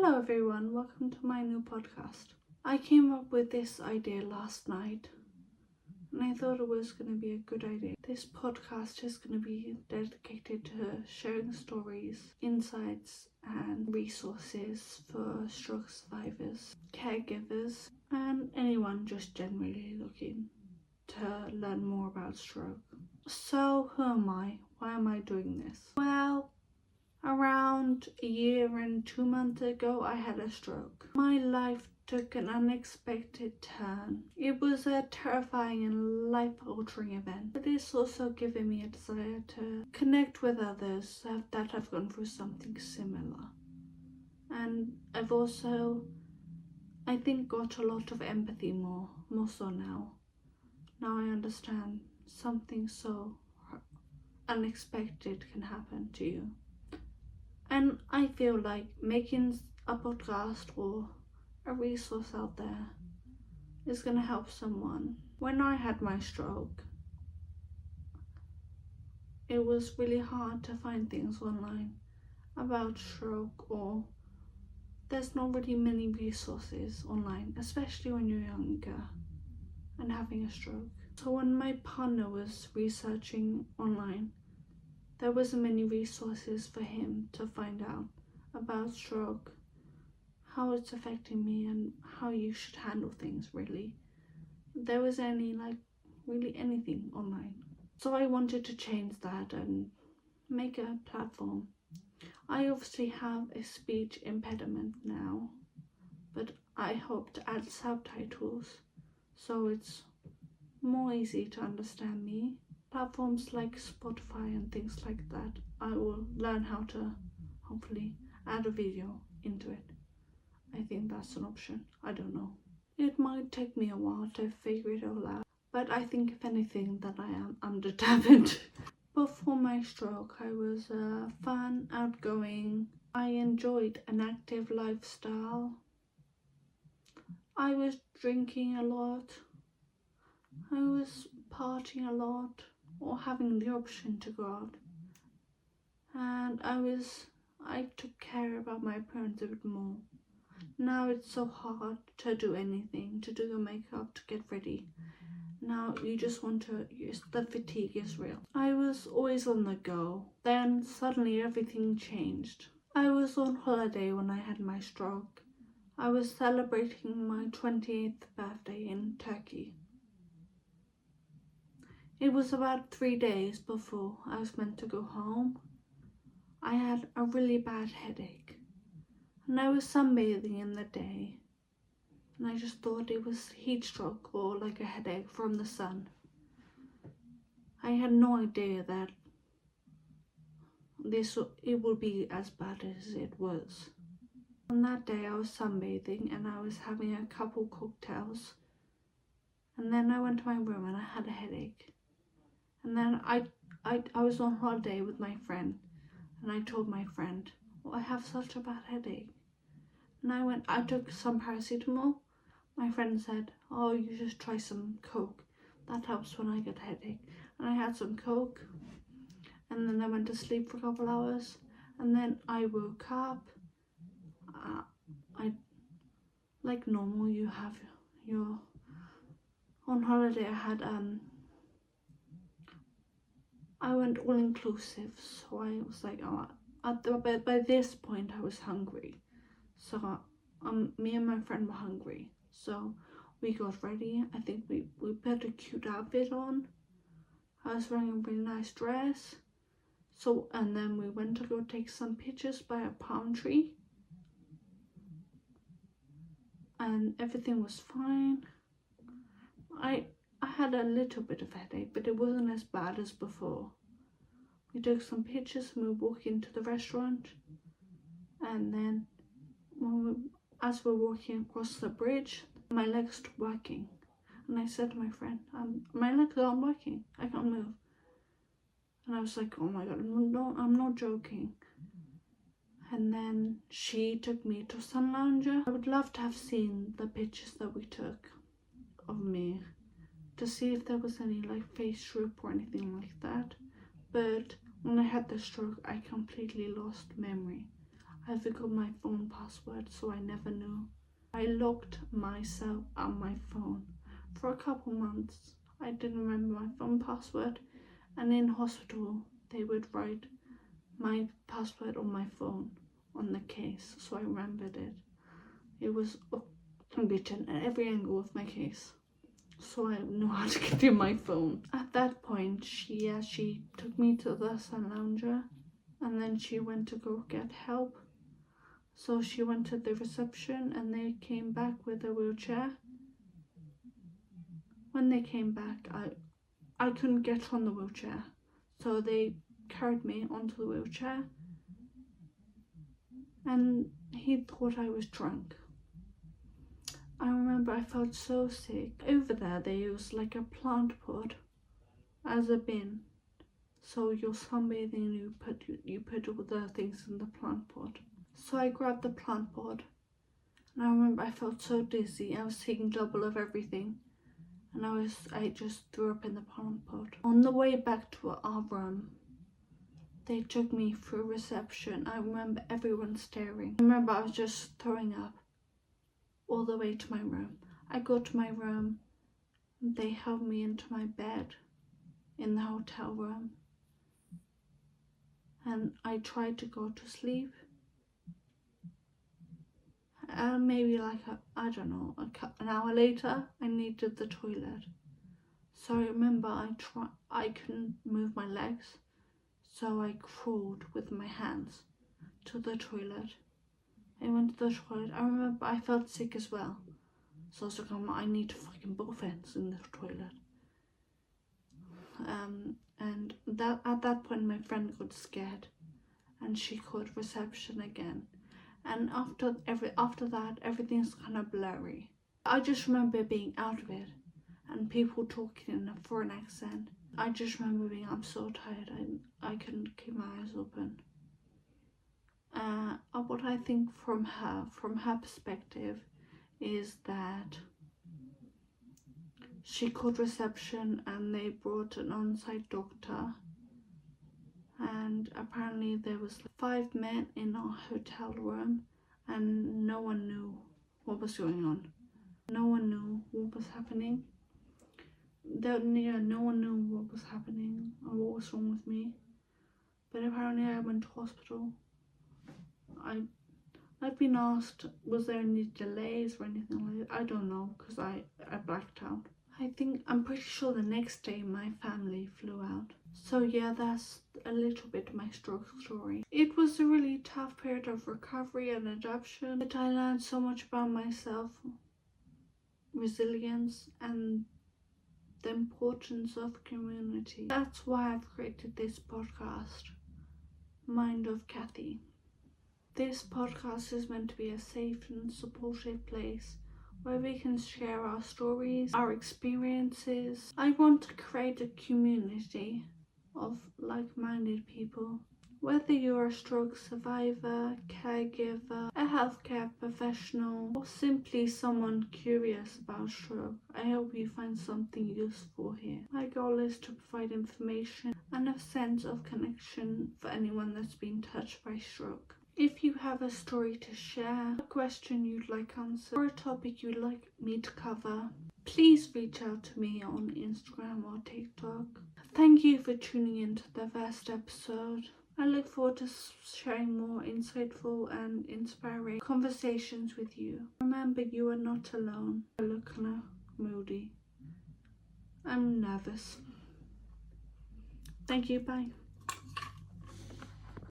Hello everyone, welcome to my new podcast. I came up with this idea last night and I thought it was going to be a good idea. This podcast is going to be dedicated to sharing stories, insights and resources for stroke survivors, caregivers and anyone just generally looking to learn more about stroke. So who am I? Why am I doing this? Well, around a year and 2 months ago, I had a stroke. My life took an unexpected turn. It was a terrifying and life-altering event, but it's also given me a desire to connect with others that have gone through something similar. And I've also, I think, got a lot of empathy more so now. Now I understand something so unexpected can happen to you. And I feel like making a podcast or a resource out there is going to help someone. When I had my stroke, it was really hard to find things online about stroke, or there's not really many resources online, especially when you're younger and having a stroke. So when my partner was researching online, there wasn't many resources for him to find out about stroke, how it's affecting me and how you should handle things really. There was really anything online. So I wanted to change that and make a platform. I obviously have a speech impediment now, but I hope to add subtitles so it's more easy to understand me. Platforms like Spotify and things like that, I will learn how to hopefully add a video into it. I think that's an option. I don't know. It might take me a while to figure it all out, but I think if anything that I'm determined. Before my stroke, I was fun, outgoing. I enjoyed an active lifestyle. I was drinking a lot. I was partying a lot, or having the option to go out. And I took care about my parents a bit more. Now it's so hard to do anything, to do your makeup, to get ready. Now you just want to use, the fatigue is real. I was always on the go. Then suddenly everything changed. I was on holiday when I had my stroke. I was celebrating my 28th birthday in Turkey. It was about 3 days before I was meant to go home. I had a really bad headache. And I was sunbathing in the day. And I just thought it was heat stroke or like a headache from the sun. I had no idea that it would be as bad as it was. On that day I was sunbathing and I was having a couple cocktails. And then I went to my room and I had a headache. And then I was on holiday with my friend. And I told my friend, oh, I have such a bad headache. And I took some paracetamol. My friend said, oh, you should try some Coke. That helps when I get a headache. And I had some Coke. And then I went to sleep for a couple hours. And then I woke up. Like normal, you have on holiday I went all inclusive. So I was like, by this point I was hungry. So me and my friend were hungry. So we got ready. I think we put a cute outfit on. I was wearing a really nice dress. So, and then we went to go take some pictures by a palm tree. And everything was fine. I had a little bit of headache, but it wasn't as bad as before. We took some pictures and we walked into the restaurant. And then as we're walking across the bridge, my legs stopped working. And I said to my friend, my legs aren't working, I can't move. And I was like, oh my god, no, I'm not joking. And then she took me to Sun Lounger. I would love to have seen the pictures that we took of me, to see if there was any like face droop or anything like that. But when I had the stroke, I completely lost memory. I forgot my phone password, so I never knew. I locked myself on my phone. For a couple months, I didn't remember my phone password, and in hospital, they would write my password on my phone on the case, so I remembered it. It was written at every angle of my case, so I knew how to get in my phone. At that point, she took me to the sun lounger, and then she went to go get help. So she went to the reception, and they came back with a wheelchair. When they came back, I couldn't get on the wheelchair, so they carried me onto the wheelchair, and he thought I was drunk. I remember I felt so sick. Over there they use like a plant pot as a bin. So you're sunbathing, you put all the things in the plant pot. So I grabbed the plant pot, and I remember I felt so dizzy. I was taking double of everything, and I just threw up in the plant pot. On the way back to our room, they took me through reception. I remember everyone staring. I remember I was just throwing up all the way to my room. I got to my room, and they held me into my bed in the hotel room, and I tried to go to sleep. Maybe like an hour later, I needed the toilet. So I remember I couldn't move my legs, so I crawled with my hands to the toilet. I went to the toilet. I remember I felt sick as well, so I was like, I need to fucking both ends in the toilet. And at that point, my friend got scared, and she called reception again. And after that, everything's kind of blurry. I just remember being out of it, and people talking in a foreign accent. I just remember I'm so tired. I couldn't keep my eyes open. What I think from her perspective, is that she called reception and they brought an on-site doctor, and apparently there was 5 men in our hotel room, and no one knew what was going on. No one knew what was happening. No one knew what was happening or what was wrong with me. But apparently I went to hospital. I've been asked, was there any delays or anything like that? I don't know, because I blacked out. I'm pretty sure the next day my family flew out. So yeah, that's a little bit of my stroke story. It was a really tough period of recovery and adaptation, but I learned so much about myself, resilience, and the importance of community. That's why I've created this podcast, Mind of Cathy. This podcast is meant to be a safe and supportive place where we can share our stories, our experiences. I want to create a community of like-minded people. Whether you're a stroke survivor, caregiver, a healthcare professional, or simply someone curious about stroke, I hope you find something useful here. My goal is to provide information and a sense of connection for anyone that's been touched by stroke. If you have a story to share, a question you'd like answered, or a topic you'd like me to cover, please reach out to me on Instagram or TikTok. Thank you for tuning in to the first episode. I look forward to sharing more insightful and inspiring conversations with you. Remember, you are not alone. I look kind of moody. I'm nervous. Thank you, bye.